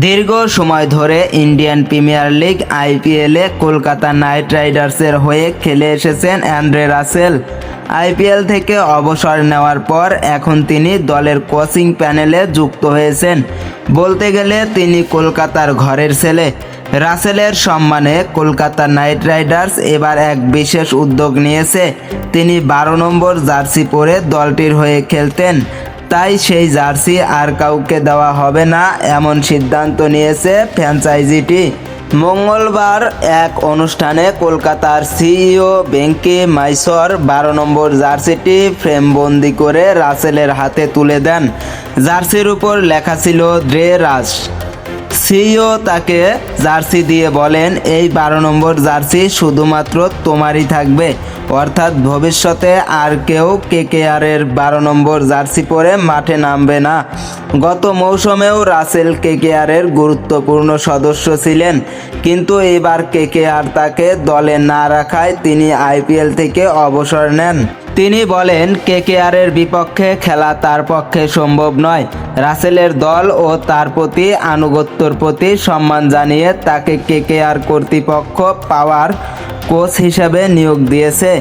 দীর্ঘ সময় ধরে ইন্ডিয়ান প্রিমিয়ার লিগ আইপিএলে কলকাতা নাইট রাইডার্সের হয়ে খেলে এসেছেন অ্যান্ড্রে রাসেল। আইপিএল থেকে অবসর নেওয়ার পর এখন তিনি দলের কোচিং প্যানেলে যুক্ত হয়েছেন। বলতে গেলে তিনি কলকাতার ঘরের ছেলে। রাসেলের সম্মানে কলকাতা নাইট রাইডার্স এবার এক বিশেষ উদ্যোগ নিয়েছে। তিনি 12 নম্বর জার্সি পরে দলটির হয়ে খেলতেন, তাই সেই জার্সি আর কাউকে দেওয়া হবে না, এমন সিদ্ধান্ত নিয়েছে ফ্র্যাঞ্চাইজিটি। মঙ্গলবার এক অনুষ্ঠানে কলকাতার সিইও ভেঙ্কি মাইসর 12 নম্বর জার্সিটি ফ্রেমবন্দি করে রাসেলের হাতে তুলে দেন। জার্সির উপর লেখা ছিল ড্রে রাস। সিইও তাকে জার্সি দিয়ে বলেন, এই 12 নম্বর জার্সি শুধুমাত্র তোমারই থাকবে, অর্থাৎ ভবিষ্যতে আর কেউ কেকেআরের 12 নম্বর জার্সি পরে মাঠে নামবে না। গত মৌসুমেও রাসেল কেকেআরের গুরুত্বপূর্ণ সদস্য ছিলেন, কিন্তু এবার কেকেআর তাকে দলে না রাখায় তিনি আইপিএল থেকে অবসর নেন। তিনি বলেন, কেকেআরের বিপক্ষে খেলা তার পক্ষে সম্ভব নয়। রাসেলের দল ও তার প্রতি আনুগত্যর প্রতি সম্মান জানিয়ে তাকে কেকেআর কর্তৃপক্ষ পাওয়ার কোচ হিসেবে নিয়োগ দিয়েছে।